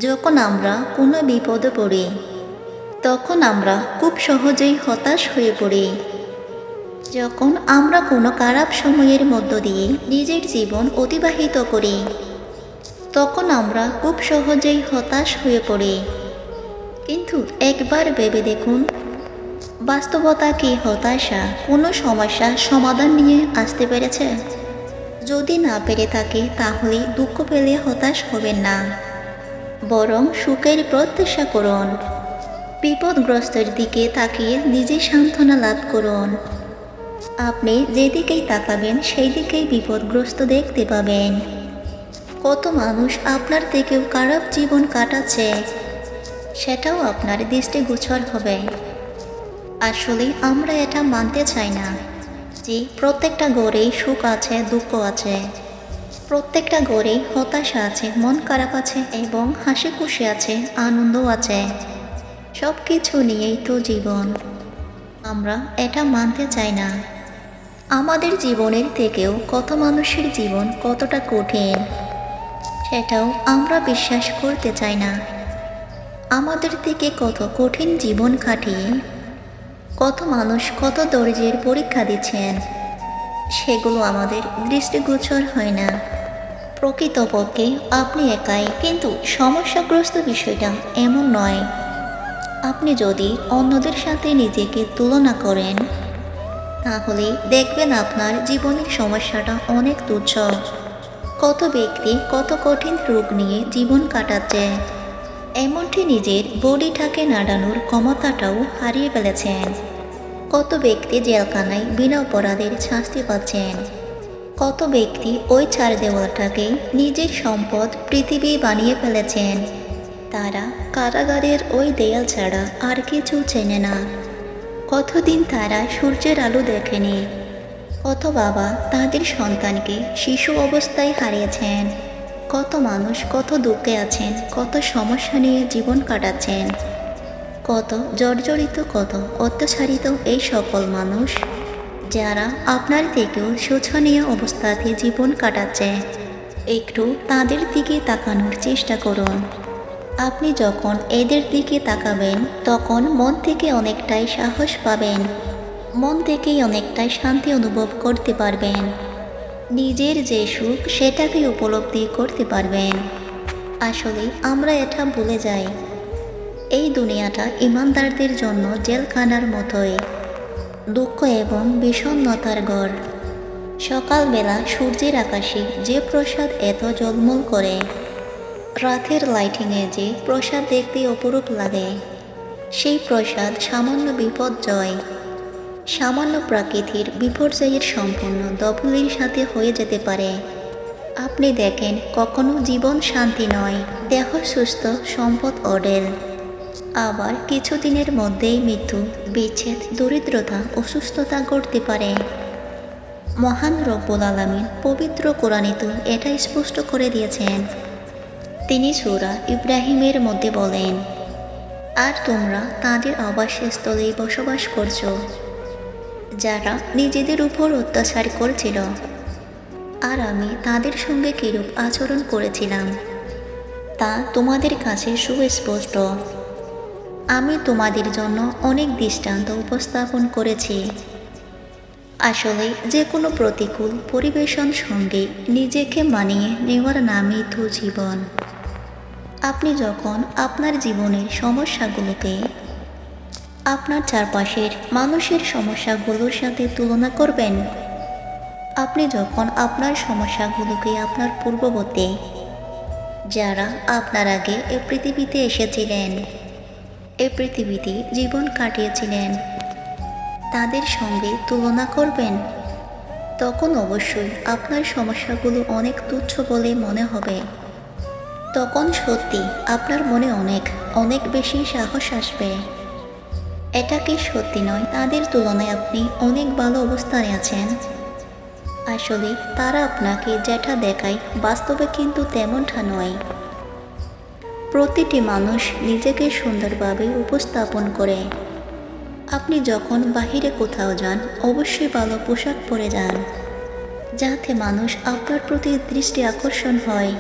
যখন আমরা কোনো বিপদে পড়ি তখন আমরা খুব সহজেই হতাশ হয়ে পড়ি। যখন আমরা কোনো খারাপ সময়ের মধ্য দিয়ে নিজের জীবন অতিবাহিত করি তখন আমরা খুব সহজেই হতাশ হয়ে পড়ি। কিন্তু একবার ভেবে দেখুন, বাস্তবতা কি হতাশা কোনো সমস্যার সমাধান নিয়ে আসতে পেরেছে? যদি না পেরে থাকে তাহলে দুঃখ পেলে হতাশ হবেন না, বরং সুখের প্রত্যাশা করুন। বিপদগ্রস্তের দিকে তাকিয়ে নিজে সান্ত্বনা লাভ করুন। আপনি যেদিকেই তাকাবেন সেই দিকেই বিপদগ্রস্ত দেখতে পাবেন। কত মানুষ আপনার থেকেও খারাপ জীবন কাটাচ্ছে, সেটাও আপনার দৃষ্টিগোচর হবে। আসলে আমরা এটা মানতে চাই না যে প্রত্যেকটা ঘরেই সুখ আছে, দুঃখ আছে। প্রত্যেকটা ঘরেই হতাশা আছে, মন খারাপ আছে এবং হাসি খুশি আছে, আনন্দ আছে। সব কিছু নিয়েই তো জীবন। আমরা এটা মানতে চাই না। আমাদের জীবনের থেকেও কত মানুষের জীবন কতটা কঠিন, সেটাও আমরা বিশ্বাস করতে চাই না। আমাদের থেকে কত কঠিন জীবন কাটিয়ে কত মানুষ কত ধৈর্যের পরীক্ষা দিচ্ছেন, সেগুলো আমাদের দৃষ্টিগোচর হয় না। প্রকৃতপক্ষে আপনি একাই, কিন্তু সমস্যাগ্রস্ত বিষয়টা এমন নয়। আপনি যদি অন্যদের সাথে নিজেকে তুলনা করেন তাহলে দেখবেন আপনার জীবনের সমস্যাটা অনেক তুচ্ছ। কত ব্যক্তি কত কঠিন রোগ নিয়ে জীবন কাটাচ্ছে, এমনকি নিজের বডিটাকে নাড়ানোর ক্ষমতাটাও হারিয়ে ফেলেছেন। কত ব্যক্তি জেলখানায় বিনা অপরাধের শাস্তি পাচ্ছেন। কত ব্যক্তি ওই ছাড় দেওয়াটাকে নিজের সম্পদ পৃথিবী বানিয়ে ফেলেছেন। তারা কারাগারের ওই দেয়াল ছাড়া আর কিছু চেনে না। কতদিন তারা সূর্যের আলো দেখেনি। কত বাবা তাদের সন্তানকে শিশু অবস্থায় হারিয়েছেন। কত মানুষ কত দুঃখে আছেন, কত সমস্যা নিয়ে জীবন কাটাচ্ছেন। কত জর্জরিত, কত অত্যাচারিত এই সকল মানুষ, যারা আপনার থেকেও শোচনীয় অবস্থাতে জীবন কাটাচ্ছে। একটু তাদের দিকে তাকানোর চেষ্টা করুন। আপনি যখন এদের দিকে তাকাবেন তখন মন থেকে অনেকটাই সাহস পাবেন, মন থেকেই অনেকটাই শান্তি অনুভব করতে পারবেন। নিজের যে সুখ সেটাকে উপলব্ধি করতে পারবেন। আসলে আমরা এটা ভুলে যাই, এই দুনিয়াটা ইমানদারদের জন্য জেলখানার মতোই, দুঃখ এবং বিষণ্ণতার ঘর। সকালবেলা সূর্যের আকাশে যে প্রসাদ এত ঝলমল করে, রাতের লাইটিংয়ে যে প্রসাদ দেখতে অপরূপ লাগে, সেই প্রসাদ সামান্য বিপর্যয়, সামান্য প্রাকৃতিক বিপর্যয়ের সম্পূর্ণ দখলের সাথে হয়ে যেতে পারে। আপনি দেখেন, কখনো জীবন শান্তি নয়, দেহ সুস্থ, সম্পদ অডেল। আবার কিছুদিনের মধ্যেই মৃত্যু, বিচ্ছেদ, দরিদ্রতা, অসুস্থতা ঘটতে পারে। মহান রব্বুল আলামিন পবিত্র কোরআনে তো এটা স্পষ্ট করে দিয়েছেন। তিনি সূরা ইব্রাহিমের মধ্যে বলেন, আর তোমরা তাদের আবাসস্থলেই বসবাস করছো, যারা নিজেদের উপর অত্যাচার করেছিল, আর আমি তাদের সঙ্গে কিরূপ আচরণ করেছিলাম তা তোমাদের কাছে সুস্পষ্ট। আমি তোমাদের জন্য অনেক দৃষ্টান্ত উপস্থাপন করেছি। আসলে যে কোনো প্রতিকূল পরিবেশন সঙ্গে নিজেকে মানিয়ে নেওয়ার নামই তো জীবন। আপনি যখন আপনার জীবনের সমস্যাগুলোকে আপনার চারপাশের মানুষের সমস্যাগুলোর সাথে তুলনা করবেন, আপনি যখন আপনার সমস্যাগুলোকে আপনার পূর্ববর্তী, যারা আপনার আগে এ পৃথিবীতে এসেছিলেন, এ পৃথিবীতে জীবন কাটিয়েছিলেন, তাদের সঙ্গে তুলনা করবেন, তখন অবশ্যই আপনার সমস্যাগুলো অনেক তুচ্ছ বলে মনে হবে। তখন সত্যি আপনার মনে অনেক অনেক বেশি সাহস আসবে। এটা কি সত্যি নয় তাদের তুলনায় আপনি অনেক ভালো অবস্থানে আছেন? আসলে তারা আপনাকে যেটা দেখায় বাস্তবে কিন্তু তেমনটা নয়। প্রতিটি মানুষ নিজেকে সুন্দরভাবে উপস্থাপন করে। আপনি যখন বাহিরে কোথাও যান অবশ্যই ভালো পোশাক পরে যান, যাতে মানুষ আপনার প্রতি দৃষ্টি আকর্ষণ হয়।